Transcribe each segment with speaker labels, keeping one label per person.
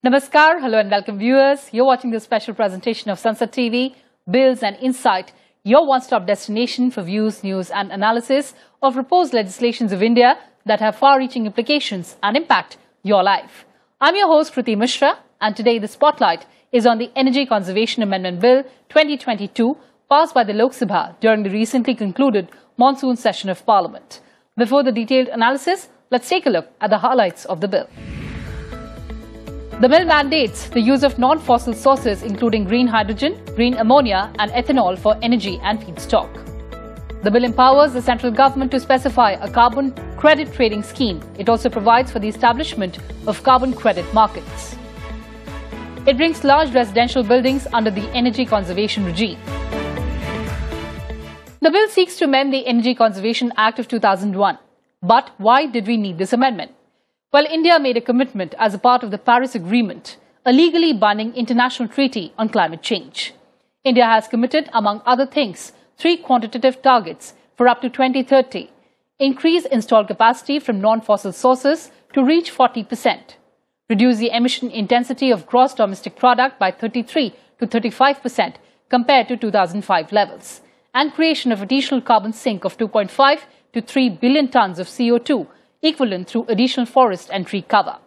Speaker 1: Namaskar, hello and welcome viewers. You're watching this special presentation of Sunset TV, Bills and Insight, your one-stop destination for views, news and analysis of proposed legislations of India that have far-reaching implications and impact your life. I'm your host Kriti Mishra, and today the spotlight is on the Energy Conservation Amendment Bill 2022 passed by the Lok Sabha during the recently concluded monsoon session of Parliament. Before the detailed analysis, let's take a look at the highlights of the bill. The bill mandates the use of non-fossil sources including green hydrogen, green ammonia and ethanol for energy and feedstock. The bill empowers the central government to specify a carbon credit trading scheme. It also provides for the establishment of carbon credit markets. It brings large residential buildings under the energy conservation regime. The bill seeks to amend the Energy Conservation Act of 2001. But why did we need this amendment? Well, India made a commitment as a part of the Paris Agreement, a legally binding international treaty on climate change. India has committed, among other things, 3 quantitative targets for up to 2030. Increase installed capacity from non-fossil sources to reach 40%. Reduce the emission intensity of gross domestic product by 33 to 35% compared to 2005 levels. And creation of additional carbon sink of 2.5 to 3 billion tons of CO2, equivalent through additional forest and tree cover.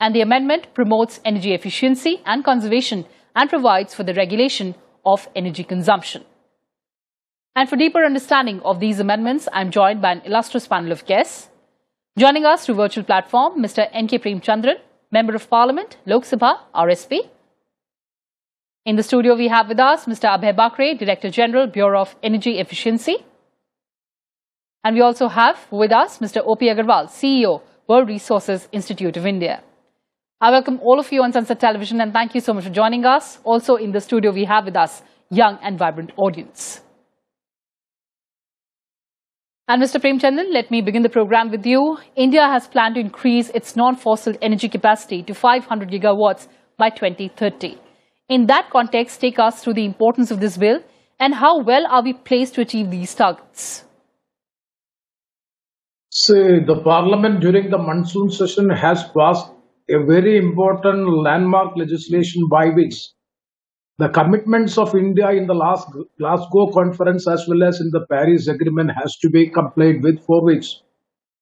Speaker 1: And the amendment promotes energy efficiency and conservation and provides for the regulation of energy consumption. And for deeper understanding of these amendments, I'm joined by an illustrious panel of guests. Joining us through virtual platform, Mr. N.K. Premchandran, Member of Parliament, Lok Sabha, RSP. In the studio, we have with us Mr. Abhay Bakre, Director General, Bureau of Energy Efficiency. And we also have with us Mr. O.P. Agarwal, CEO, World Resources Institute of India. I welcome all of you on Sunset Television and thank you so much for joining us. Also in the studio, we have with us young and vibrant audience. And Mr. Premchandran, let me begin the program with you. India has planned to increase its non-fossil energy capacity to 500 gigawatts by 2030. In that context, take us through the importance of this bill and how well are we placed to achieve these targets?
Speaker 2: See, the Parliament during the monsoon session has passed a very important landmark legislation by which the commitments of India in the last Glasgow conference as well as in the Paris Agreement has to be complied with, for which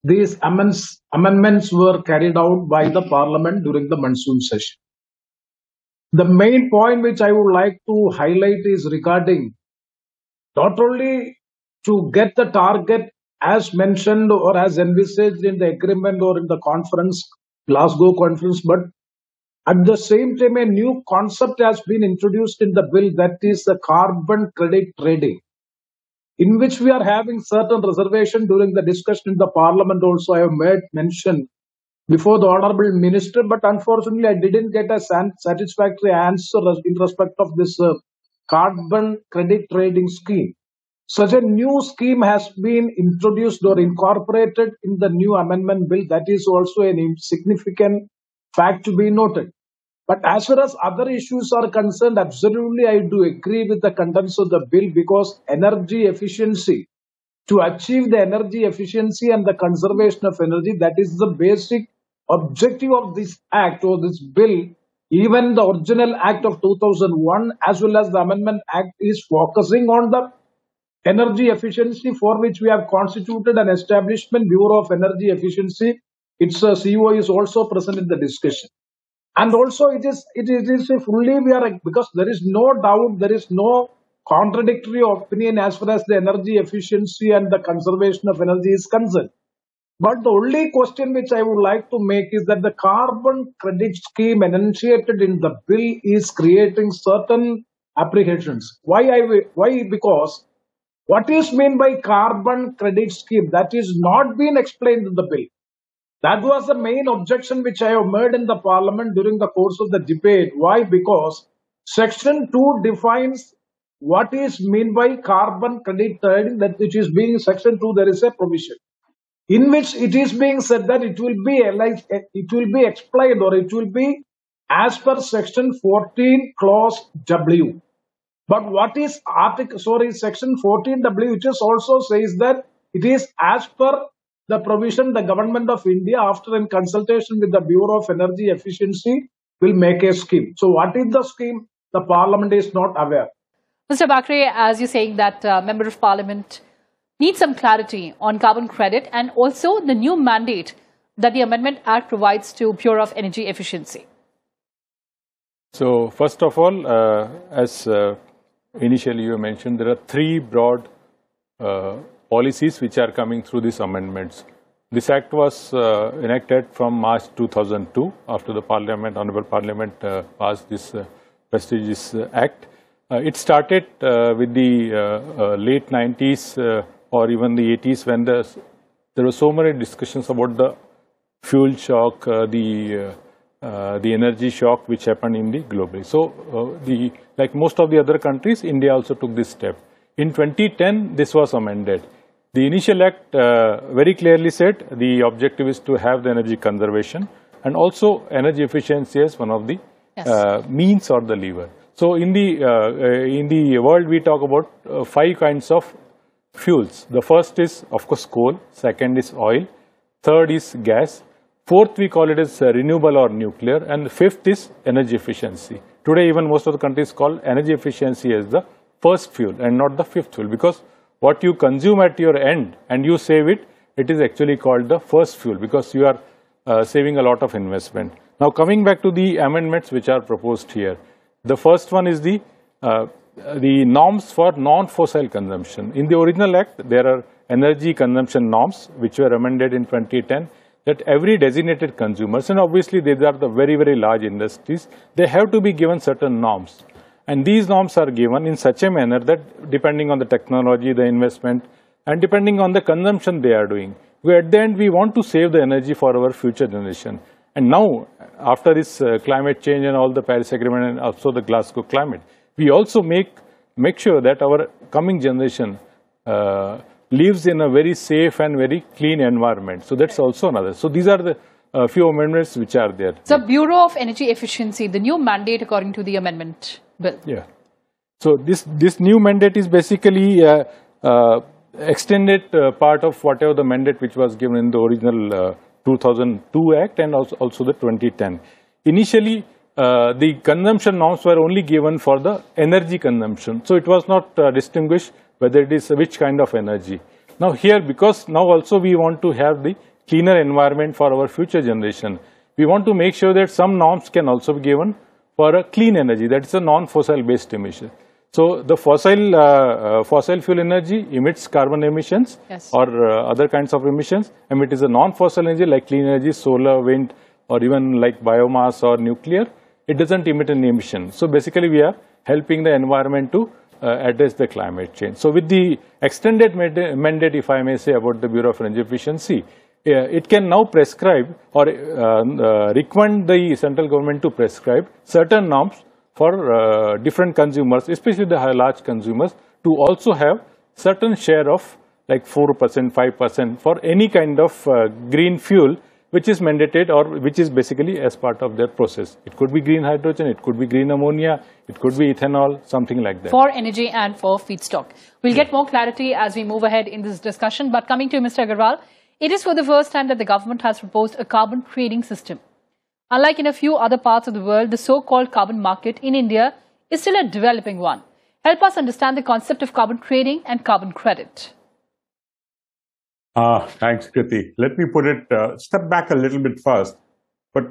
Speaker 2: these amendments were carried out by the Parliament during the monsoon session. The main point which I would like to highlight is regarding not only to get the target as mentioned or as envisaged in the agreement or in the conference, Glasgow conference, but at the same time a new concept has been introduced in the bill, that is the carbon credit trading, in which we are having certain reservation. During the discussion in the Parliament also I have made mention before the Honourable Minister, but unfortunately I didn't get a satisfactory answer in respect of this carbon credit trading scheme. Such a new scheme has been introduced or incorporated in the new amendment bill. That is also a significant fact to be noted. But as far as other issues are concerned, absolutely I do agree with the contents of the bill, because energy efficiency, to achieve the energy efficiency and the conservation of energy, that is the basic objective of this act or this bill. Even the original act of 2001 as well as the amendment act is focusing on the energy efficiency, for which we have constituted an establishment, Bureau of Energy Efficiency. Its CEO is also present in the discussion. And also it is fully, because there is no doubt, there is no contradictory opinion as far as the energy efficiency and the conservation of energy is concerned. But the only question which I would like to make is that the carbon credit scheme enunciated in the bill is creating certain apprehensions. Why? Because what is meant by carbon credit scheme? That is not being explained in the bill. That was the main objection which I have made in the Parliament during the course of the debate. Why? Because Section 2 defines what is meant by carbon credit trading, that which is being Section 2, there is a provision in which it is being said that it will be explained or it will be as per Section 14 Clause W. But what is Section 14W, which also says that it is as per the provision, the Government of India, after in consultation with the Bureau of Energy Efficiency, will make a scheme. So what is the scheme? The parliament is not aware.
Speaker 1: Mr. Bakre, as you're saying that Member of Parliament needs some clarity on carbon credit and also the new mandate that the Amendment Act provides to Bureau of Energy Efficiency.
Speaker 3: So first of all, as initially you mentioned, there are three broad policies which are coming through these amendments. This act was enacted from March 2002 after the Parliament, Honorable Parliament passed this prestigious act. It started with the late 90s or even the 80s when there were so many discussions about the fuel shock, the energy shock which happened in the globally. So, like most of the other countries, India also took this step. In 2010, this was amended. The initial act very clearly said the objective is to have the energy conservation and also energy efficiency as one of the means or the lever. So, in the world, we talk about 5 kinds of fuels. The first is, of course, coal. Second is oil. Third is gas. Fourth, we call it as renewable or nuclear. And the fifth is energy efficiency. Today, even most of the countries call energy efficiency as the first fuel and not the fifth fuel, because what you consume at your end and you save it, it is actually called the first fuel because you are saving a lot of investment. Now, coming back to the amendments which are proposed here, the first one is the norms for non-fossil consumption. In the original act, there are energy consumption norms which were amended in 2010 that every designated consumers, and obviously these are the very, very large industries, they have to be given certain norms. And these norms are given in such a manner that depending on the technology, the investment, and depending on the consumption they are doing, at the end we want to save the energy for our future generation. And now, after this climate change and all the Paris Agreement and also the Glasgow climate, we also make sure that our coming generation lives in a very safe and very clean environment. So that's also another. So these are the few amendments which are there.
Speaker 1: So Bureau of Energy Efficiency, the new mandate according to the amendment bill.
Speaker 3: Yeah. So this new mandate is basically extended part of whatever the mandate which was given in the original 2002 Act and also the 2010. Initially, the consumption norms were only given for the energy consumption. So it was not distinguished whether it is which kind of energy. Now here, because now also we want to have the cleaner environment for our future generation, we want to make sure that some norms can also be given for a clean energy, that is a non-fossil based emission. So the fossil fuel energy emits carbon emissions or other kinds of emissions, and it is a non-fossil energy like clean energy, solar, wind, or even like biomass or nuclear. It doesn't emit any emission. So basically we are helping the environment to address the climate change. So with the extended mandate, if I may say, about the Bureau of Energy Efficiency, it can now prescribe or recommend the central government to prescribe certain norms for different consumers, especially the large consumers, to also have certain share of like 4%, 5% for any kind of green fuel which is mandated or which is basically as part of their process. It could be green hydrogen, it could be green ammonia, it could be ethanol, something like that.
Speaker 1: For energy and for feedstock. We'll get more clarity as we move ahead in this discussion. But coming to Mr. Agarwal, it is for the first time that the government has proposed a carbon trading system. Unlike in a few other parts of the world, the so-called carbon market in India is still a developing one. Help us understand the concept of carbon trading and carbon credit.
Speaker 4: Thanks, Kriti. Let me put it, step back a little bit first. But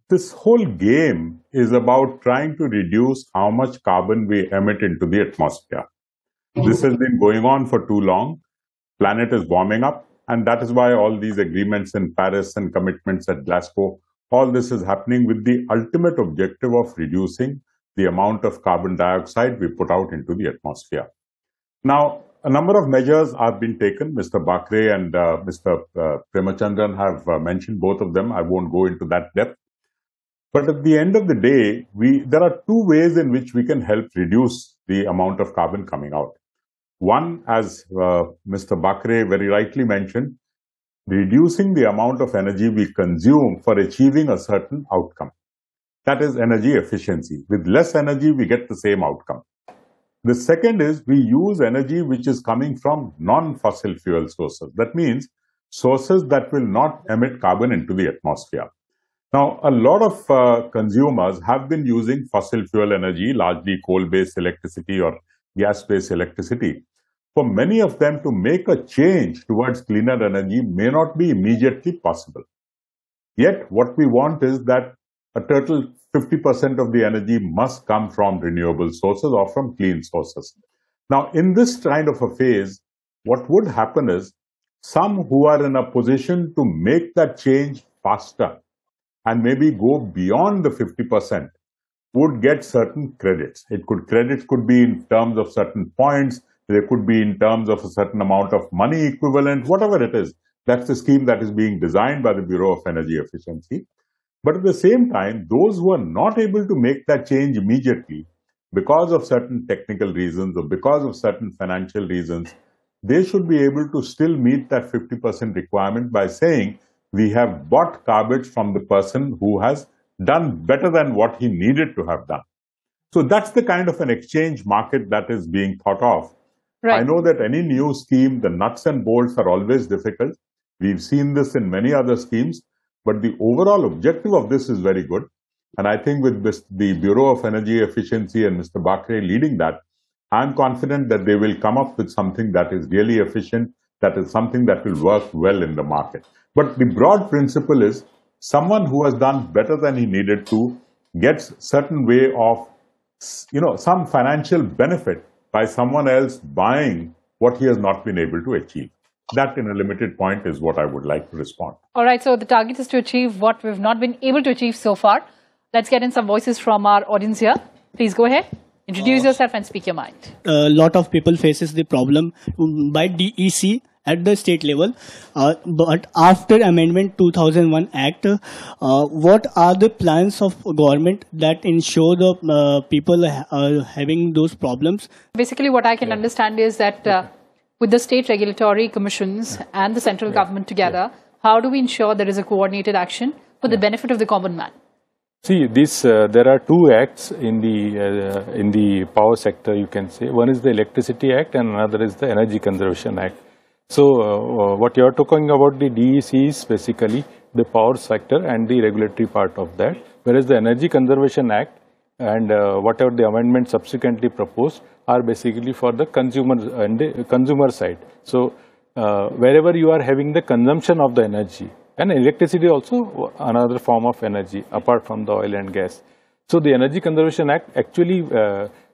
Speaker 4: this whole game is about trying to reduce how much carbon we emit into the atmosphere. This has been going on for too long. Planet is warming up, and that is why all these agreements in Paris and commitments at Glasgow, all this is happening with the ultimate objective of reducing the amount of carbon dioxide we put out into the atmosphere. Now, a number of measures have been taken. Mr. Bakre and Mr. Premachandran have mentioned both of them. I won't go into that depth. But at the end of the day, there are two ways in which we can help reduce the amount of carbon coming out. One, as Mr. Bakre very rightly mentioned, reducing the amount of energy we consume for achieving a certain outcome. That is energy efficiency. With less energy, we get the same outcome. The second is we use energy which is coming from non-fossil fuel sources. That means sources that will not emit carbon into the atmosphere. Now, a lot of consumers have been using fossil fuel energy, largely coal-based electricity or gas-based electricity. For many of them, to make a change towards cleaner energy may not be immediately possible. Yet, what we want is that a total 50% of the energy must come from renewable sources or from clean sources. Now, in this kind of a phase, what would happen is some who are in a position to make that change faster and maybe go beyond the 50% would get certain credits. Credits could be in terms of certain points, they could be in terms of a certain amount of money equivalent, whatever it is. That's the scheme that is being designed by the Bureau of Energy Efficiency. But at the same time, those who are not able to make that change immediately because of certain technical reasons or because of certain financial reasons, they should be able to still meet that 50% requirement by saying, we have bought garbage from the person who has done better than what he needed to have done. So that's the kind of an exchange market that is being thought of. Right. I know that any new scheme, the nuts and bolts are always difficult. We've seen this in many other schemes, but the overall objective of this is very good. And I think with the Bureau of Energy Efficiency and Mr. Bakre leading that, I'm confident that they will come up with something that is really efficient, that is something that will work well in the market. But the broad principle is someone who has done better than he needed to gets certain way of, some financial benefit by someone else buying what he has not been able to achieve. That in a limited point is what I would like to respond.
Speaker 1: All right, so the target is to achieve what we've not been able to achieve so far. Let's get in some voices from our audience here. Please go ahead. Introduce yourself and speak your mind.
Speaker 5: A lot of people faces the problem by DEC at the state level, but after Amendment 2001 Act, what are the plans of government that ensure the people having those problems?
Speaker 1: Basically, what I can understand is that with the state regulatory commissions and the central government together, how do we ensure there is a coordinated action for the benefit of the common man?
Speaker 3: See, there are two acts in the power sector, you can say. One is the Electricity Act and another is the Energy Conservation Act. So, what you are talking about, the DEC is basically the power sector and the regulatory part of that, whereas the Energy Conservation Act and whatever the amendments subsequently proposed are basically for the consumer and the consumer side. So, wherever you are having the consumption of the energy, and electricity also another form of energy apart from the oil and gas. So the Energy Conservation Act actually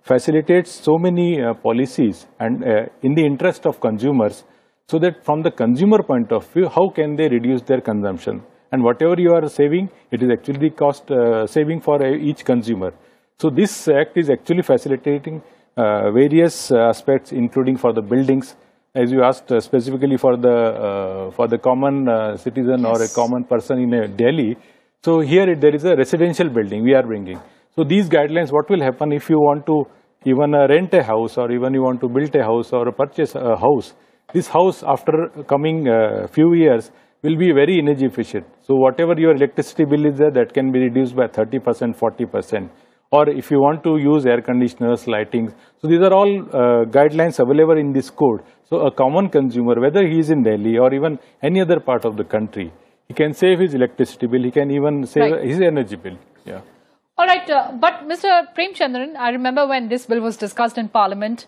Speaker 3: facilitates so many policies and in the interest of consumers, so that from the consumer point of view, how can they reduce their consumption? And whatever you are saving, it is actually cost saving for each consumer. So this act is actually facilitating various aspects, including for the buildings, as you asked specifically for the common citizen or a common person in Delhi. So here there is a residential building we are bringing. So these guidelines, what will happen if you want to even rent a house or even you want to build a house or purchase a house, this house after coming few years will be very energy efficient. So whatever your electricity bill is there, that can be reduced by 30%, 40%. Or if you want to use air conditioners, lighting. So these are all guidelines available in this code. So a common consumer, whether he is in Delhi or even any other part of the country, he can save his electricity bill, he can even save his energy bill. Yeah.
Speaker 1: All right, but Mr. Premchandran, I remember when this bill was discussed in Parliament,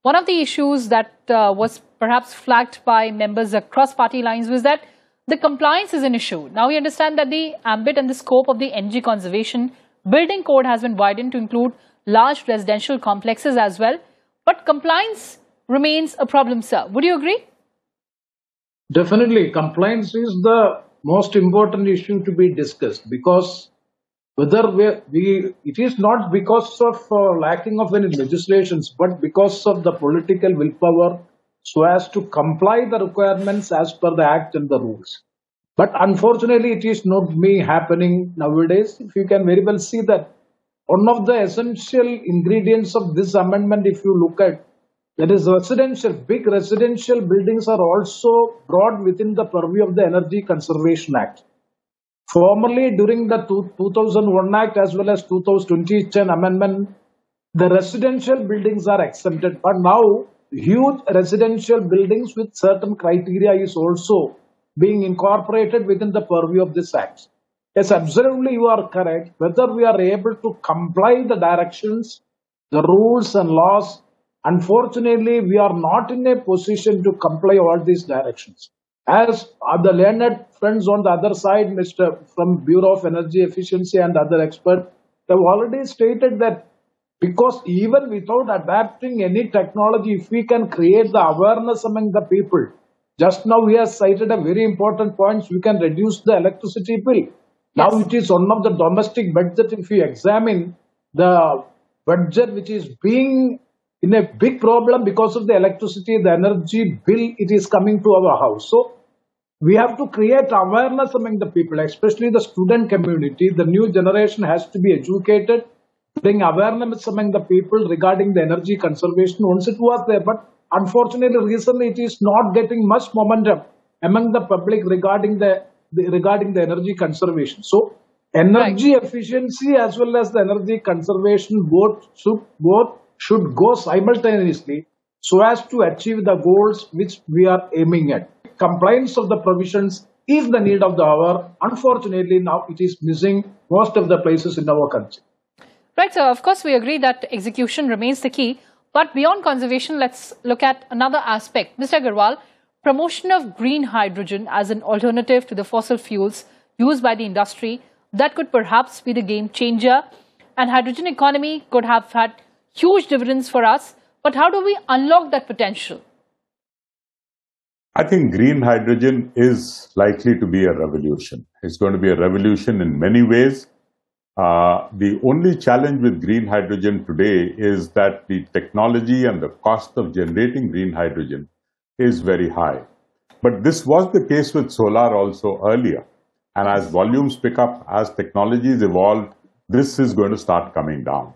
Speaker 1: one of the issues that was perhaps flagged by members across party lines was that the compliance is an issue. Now we understand that the ambit and the scope of the energy conservation building code has been widened to include large residential complexes as well, but compliance remains a problem, sir. Would you agree?
Speaker 2: Definitely, compliance is the most important issue to be discussed, because whether it is not because of lacking of any legislations, but because of the political willpower so as to comply the requirements as per the act and the rules. But unfortunately, it is not happening nowadays. If you can very well see that one of the essential ingredients of this amendment, if you look at, that is residential, big residential buildings are also brought within the purview of the Energy Conservation Act. Formerly, during the 2001 Act as well as 2010 amendment, the residential buildings are exempted. But now, huge residential buildings with certain criteria is also being incorporated within the purview of this act. Yes, absolutely, you are correct. Whether we are able to comply the directions, the rules and laws, unfortunately, we are not in a position to comply all these directions. As the learned friends on the other side, Mr. from Bureau of Energy Efficiency and other experts, have already stated that because even without adapting any technology, if we can create the awareness among the people, just now we have cited a very important point, we can reduce the electricity bill. Now it is one of the domestic budget, if we examine the budget which is being in a big problem because of the electricity, the energy bill, it is coming to our house. So we have to create awareness among the people, especially the student community. The new generation has to be educated, bring awareness among the people regarding the energy conservation. Once it was there, but unfortunately recently it is not getting much momentum among the public regarding the energy conservation. So energy efficiency as well as the energy conservation both should go simultaneously so as to achieve the goals which we are aiming at. Compliance of the provisions is the need of the hour. Unfortunately, now it is missing most of the places in our country.
Speaker 1: Right, so of course we agree that execution remains the key. But beyond conservation, let's look at another aspect. Mr. Agarwal, promotion of green hydrogen as an alternative to the fossil fuels used by the industry, that could perhaps be the game changer. And hydrogen economy could have had huge dividends for us. But how do we unlock that potential?
Speaker 4: I think green hydrogen is likely to be a revolution. It's going to be a revolution in many ways. The only challenge with green hydrogen today is that the technology and the cost of generating green hydrogen is very high. But this was the case with solar also earlier. And as volumes pick up, as technologies evolve, this is going to start coming down.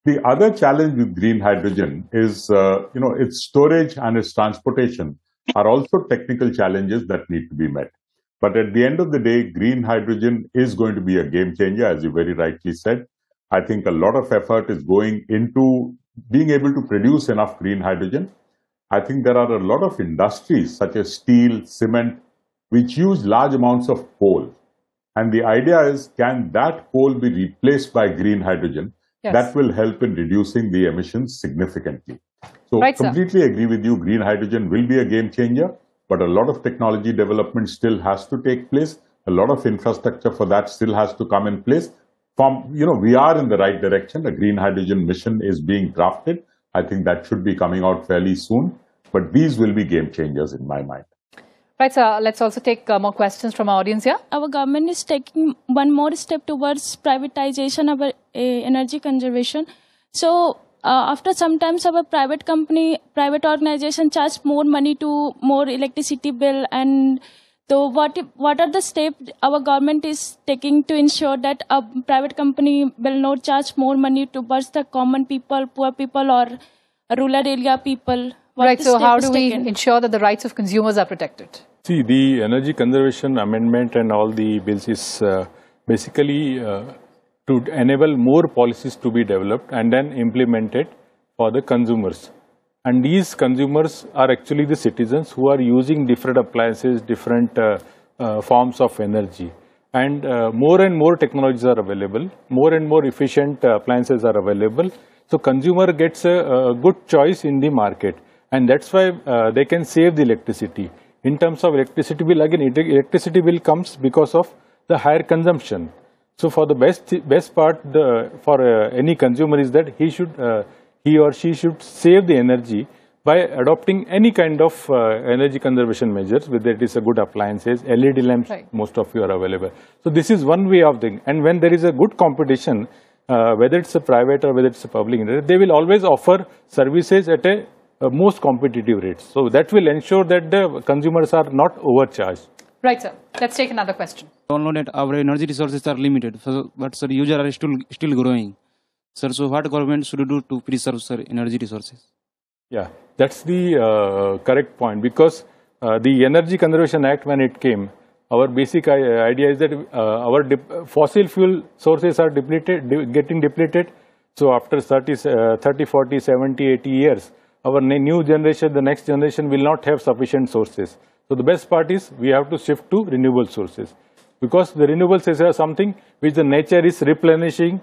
Speaker 4: The other challenge with green hydrogen is, its storage and its transportation are also technical challenges that need to be met. But at the end of the day, green hydrogen is going to be a game changer, as you very rightly said. I think a lot of effort is going into being able to produce enough green hydrogen. I think there are a lot of industries such as steel, cement, which use large amounts of coal. And the idea is, can that coal be replaced by green hydrogen? Yes. That will help in reducing the emissions significantly. So completely agree with you, green hydrogen will be a game changer, but a lot of technology development still has to take place. A lot of infrastructure for that still has to come in place. We are in the right direction. A green hydrogen mission is being drafted. I think that should be coming out fairly soon, but these will be game changers in my mind.
Speaker 1: Right, sir. Let's also take more questions from our audience here.
Speaker 6: Our government is taking one more step towards privatization of energy conservation. So after sometimes our private organization charge more money to more electricity bill, and so what are the steps our government is taking to ensure that a private company will not charge more money towards the common people, poor people, or rural area people?
Speaker 1: Right, so how do we ensure that the rights of consumers are protected?
Speaker 3: See, the Energy Conservation Amendment and all the bills is basically to enable more policies to be developed and then implemented for the consumers. And these consumers are actually the citizens who are using different appliances, different forms of energy. And more and more technologies are available, more and more efficient appliances are available. So consumer gets a good choice in the market. And that's why they can save the electricity. In terms of electricity bill, again, electricity bill comes because of the higher consumption. So for the best part for any consumer is that he or she should save the energy by adopting any kind of energy conservation measures, whether it is a good appliances, LED lamps, most of you are available. So this is one way of thing. And when there is a good competition, whether it's a private or whether it's a public, they will always offer services at a most competitive rates. So that will ensure that the consumers are not overcharged.
Speaker 1: Right, sir. Let's take another question.
Speaker 7: We all know that our energy resources are limited, but sir, users are still growing. Sir, so what government should do to preserve energy resources?
Speaker 3: Yeah, that's the correct point, because the Energy Conservation Act, when it came, our basic idea is that our fossil fuel sources are getting depleted. So after 30, 40, 70, 80 years, our new generation, the next generation will not have sufficient sources. So the best part is we have to shift to renewable sources. because the renewables is something which the nature is replenishing.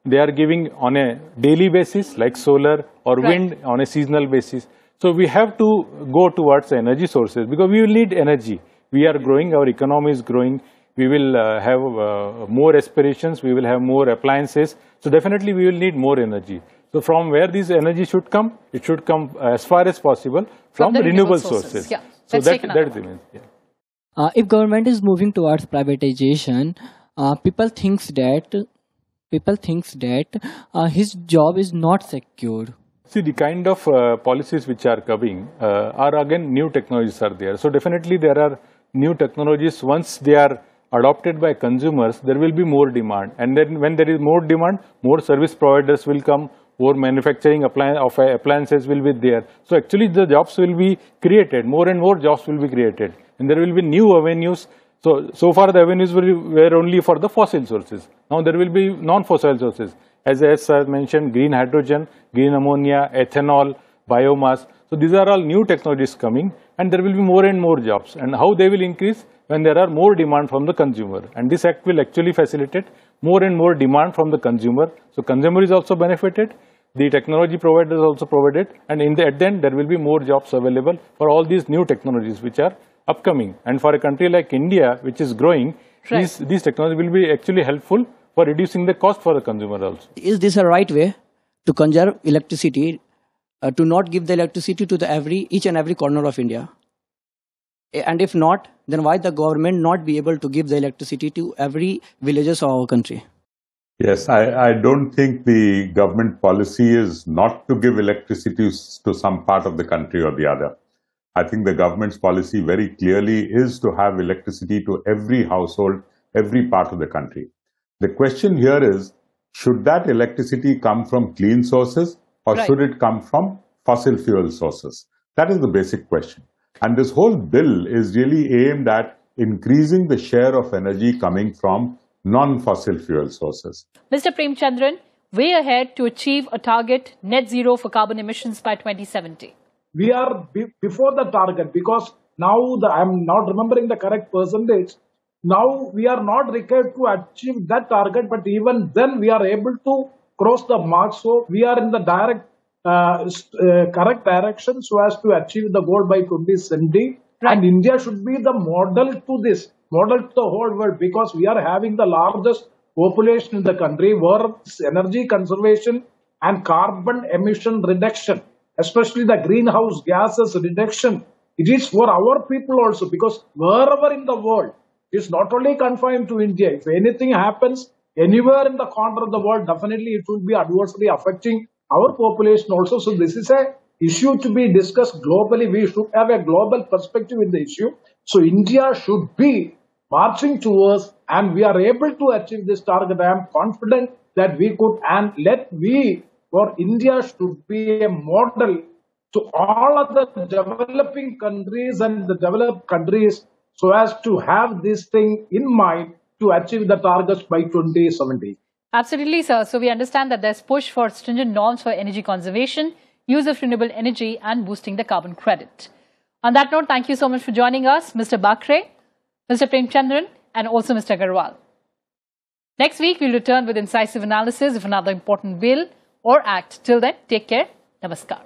Speaker 3: They are giving on a daily basis like solar or wind on a seasonal basis. So we have to go towards energy sources because we will need energy. We are growing, our economy is growing. We will have more aspirations, we will have more appliances. So definitely we will need more energy. So from where this energy should come? It should come as far as possible from the renewable sources.
Speaker 1: Yeah.
Speaker 3: So
Speaker 1: Let's
Speaker 3: that
Speaker 1: take another
Speaker 3: is the
Speaker 1: one.
Speaker 3: main.
Speaker 8: If government is moving towards privatization, people thinks that his job is not secured.
Speaker 3: See, the kind of policies which are coming are again new technologies are there. So definitely there are new technologies. Once they are adopted by consumers, there will be more demand. And then when there is more demand, more service providers will come, more manufacturing appliances will be there. So actually the jobs will be created, more and more jobs will be created. And there will be new avenues. So far the avenues were only for the fossil sources. Now there will be non-fossil sources. As I mentioned, green hydrogen, green ammonia, ethanol, biomass. So these are all new technologies coming, and there will be more and more jobs. And how they will increase? When there are more demand from the consumer. And this act will actually facilitate more and more demand from the consumer. So consumer is also benefited, the technology provider is also provided, and at the end there will be more jobs available for all these new technologies which are upcoming. And for a country like India, which is growing, these technologies will be actually helpful for reducing the cost for the consumer also.
Speaker 9: Is this a right way to conserve electricity, to not give the electricity to each and every corner of India? And if not, then why the government not be able to give the electricity to every villages of our country?
Speaker 4: Yes, I don't think the government policy is not to give electricity to some part of the country or the other. I think the government's policy very clearly is to have electricity to every household, every part of the country. The question here is, should that electricity come from clean sources or should it come from fossil fuel sources? That is the basic question. And this whole bill is really aimed at increasing the share of energy coming from non-fossil fuel sources.
Speaker 1: Mr. Premchandran, way ahead to achieve a target net zero for carbon emissions by 2070.
Speaker 2: We are before the target because now I'm not remembering the correct percentage. Now we are not required to achieve that target, but even then we are able to cross the mark. So we are in the correct direction so as to achieve the goal by 2070. And India should be the model to this, model to the whole world, because we are having the largest population in the country where energy conservation and carbon emission reduction, especially the greenhouse gases reduction, it is for our people also, because wherever in the world, it's not only confined to India. If anything happens anywhere in the corner of the world, definitely it will be adversely affecting our population also. So this is a issue to be discussed globally. We should have a global perspective in the issue. So India should be marching towards, and we are able to achieve this target. I am confident that we could, and for India should be a model to all other developing countries and the developed countries, so as to have this thing in mind to achieve the targets by 2070.
Speaker 1: Absolutely, sir. So we understand that there's push for stringent norms for energy conservation, use of renewable energy and boosting the carbon credit. On that note, thank you so much for joining us, Mr. Bakre, Mr. Premchandran and also Mr. Agarwal. Next week, we'll return with incisive analysis of another important bill or act. Till then, take care. Namaskar.